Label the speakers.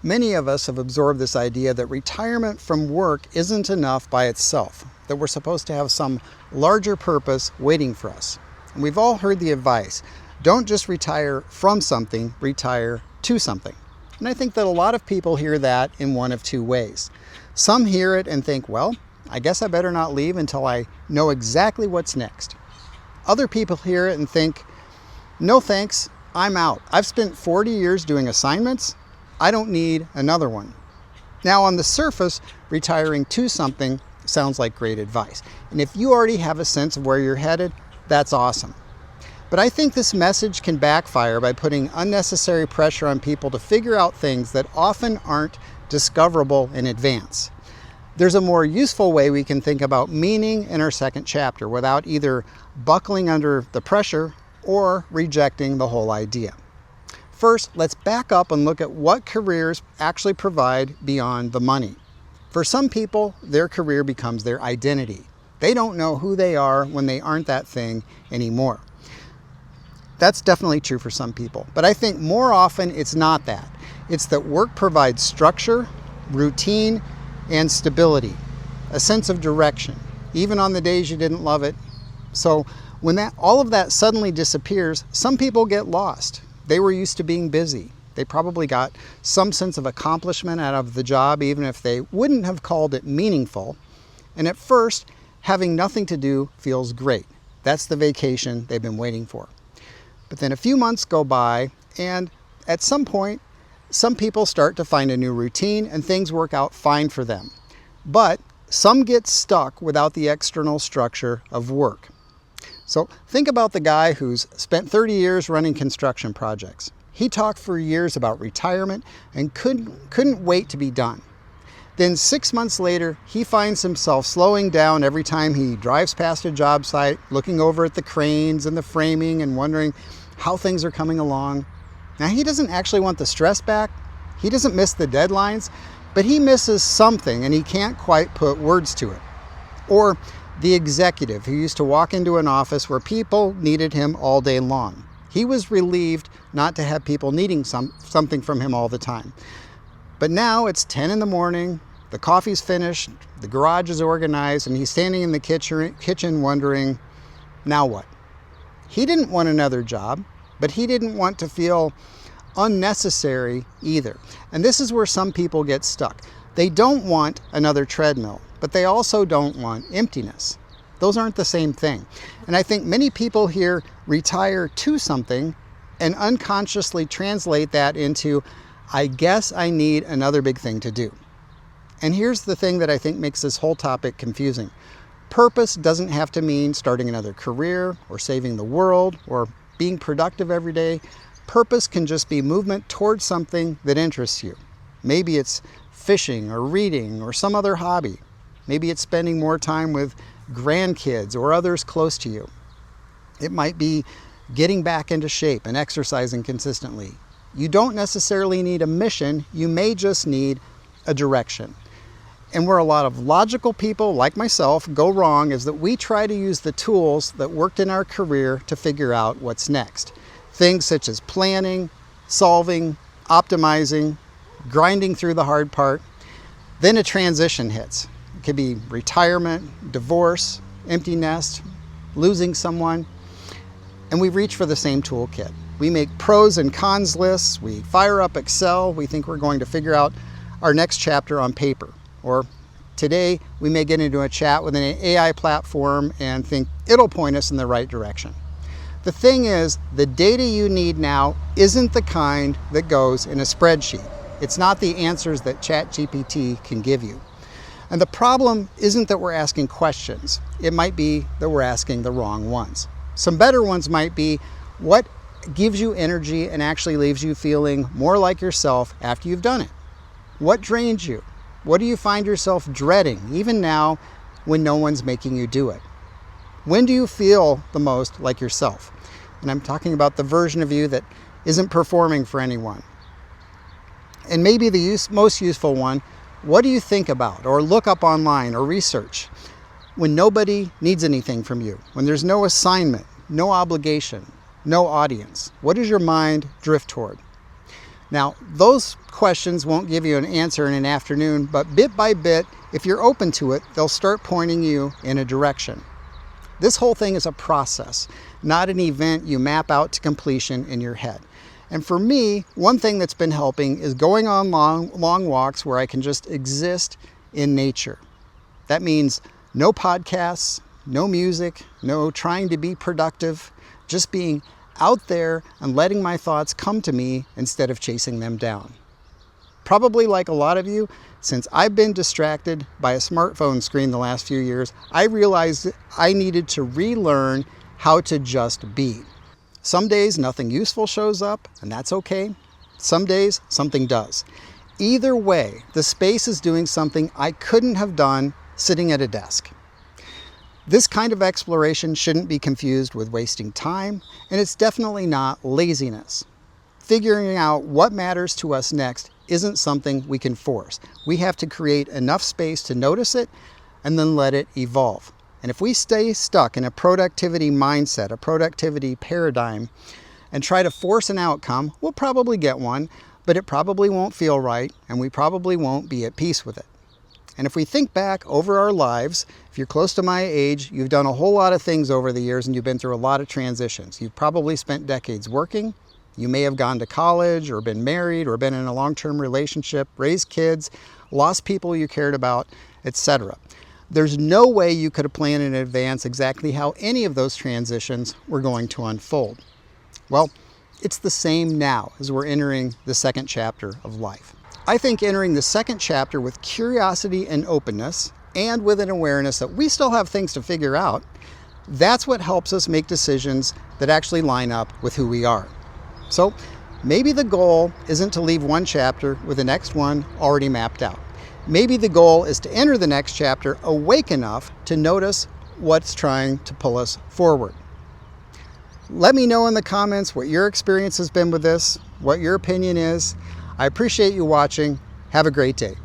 Speaker 1: Many of us have absorbed this idea that retirement from work isn't enough by itself, that we're supposed to have some larger purpose waiting for us. And we've all heard the advice, don't just retire from something, retire to something. And I think that a lot of people hear that in one of two ways. Some hear it and think, well, I guess I better not leave until I know exactly what's next. Other people hear it and think, no thanks, I'm out. I've spent 40 years doing assignments. I don't need another one. Now on the surface, retiring to something sounds like great advice. And if you already have a sense of where you're headed, that's awesome. But I think this message can backfire by putting unnecessary pressure on people to figure out things that often aren't discoverable in advance. There's a more useful way we can think about meaning in our second chapter without either buckling under the pressure or rejecting the whole idea. First, let's back up and look at what careers actually provide beyond the money. For some people, their career becomes their identity. They don't know who they are when they aren't that thing anymore. That's definitely true for some people, but I think more often it's not that. It's that work provides structure, routine, and stability, a sense of direction, even on the days you didn't love it. So when all of that suddenly disappears, some people get lost. They were used to being busy. They probably got some sense of accomplishment out of the job, even if they wouldn't have called it meaningful. And at first, having nothing to do feels great. That's the vacation they've been waiting for. But then a few months go by, and at some point, some people start to find a new routine and things work out fine for them. But some get stuck without the external structure of work. So think about the guy who's spent 30 years running construction projects. He talked for years about retirement and couldn't wait to be done. Then 6 months later, he finds himself slowing down every time he drives past a job site, looking over at the cranes and the framing and wondering how things are coming along. Now, he doesn't actually want the stress back. He doesn't miss the deadlines, but he misses something and he can't quite put words to it. Or the executive who used to walk into an office where people needed him all day long. He was relieved not to have people needing something from him all the time. But now it's 10 in the morning, the coffee's finished, the garage is organized, and he's standing in the kitchen wondering, now what? He didn't want another job, but he didn't want to feel unnecessary either. And this is where some people get stuck. They don't want another treadmill, but they also don't want emptiness. Those aren't the same thing. And I think many people here retire to something and unconsciously translate that into, I guess I need another big thing to do. And here's the thing that I think makes this whole topic confusing. Purpose doesn't have to mean starting another career or saving the world or being productive every day. Purpose can just be movement towards something that interests you. Maybe it's fishing or reading or some other hobby. Maybe it's spending more time with grandkids or others close to you. It might be getting back into shape and exercising consistently. You don't necessarily need a mission, you may just need a direction. And where a lot of logical people like myself go wrong is that we try to use the tools that worked in our career to figure out what's next. Things such as planning, solving, optimizing, grinding through the hard part. Then a transition hits. It could be retirement, divorce, empty nest, losing someone. And we reach for the same toolkit. We make pros and cons lists, we fire up Excel, we think we're going to figure out our next chapter on paper. Or today, we may get into a chat with an AI platform and think it'll point us in the right direction. The thing is, the data you need now isn't the kind that goes in a spreadsheet. It's not the answers that ChatGPT can give you. And the problem isn't that we're asking questions. It might be that we're asking the wrong ones. Some better ones might be, what gives you energy and actually leaves you feeling more like yourself after you've done it? What drains you? What do you find yourself dreading, even now when no one's making you do it? When do you feel the most like yourself? And I'm talking about the version of you that isn't performing for anyone. And maybe the most useful one, what do you think about or look up online or research when nobody needs anything from you? When there's no assignment, no obligation, no audience? What does your mind drift toward? Now, those questions won't give you an answer in an afternoon, but bit by bit, if you're open to it, they'll start pointing you in a direction. This whole thing is a process, not an event you map out to completion in your head. And for me, one thing that's been helping is going on long walks where I can just exist in nature. That means no podcasts, no music, no trying to be productive, just being out there and letting my thoughts come to me instead of chasing them down. Probably like a lot of you, since I've been distracted by a smartphone screen the last few years, I realized I needed to relearn how to just be. Some days nothing useful shows up, and that's okay. Some days something does. Either way, the space is doing something I couldn't have done sitting at a desk. This kind of exploration shouldn't be confused with wasting time, and it's definitely not laziness. Figuring out what matters to us next isn't something we can force. We have to create enough space to notice it and then let it evolve. And if we stay stuck in a productivity mindset, a productivity paradigm, and try to force an outcome, we'll probably get one, but it probably won't feel right, and we probably won't be at peace with it. And if we think back over our lives, if you're close to my age, you've done a whole lot of things over the years and you've been through a lot of transitions. You've probably spent decades working. You may have gone to college or been married or been in a long-term relationship, raised kids, lost people you cared about, etc. There's no way you could have planned in advance exactly how any of those transitions were going to unfold. Well, it's the same now as we're entering the second chapter of life. I think entering the second chapter with curiosity and openness, and with an awareness that we still have things to figure out, that's what helps us make decisions that actually line up with who we are. So maybe the goal isn't to leave one chapter with the next one already mapped out. Maybe the goal is to enter the next chapter awake enough to notice what's trying to pull us forward. Let me know in the comments what your experience has been with this, what your opinion is. I appreciate you watching. Have a great day.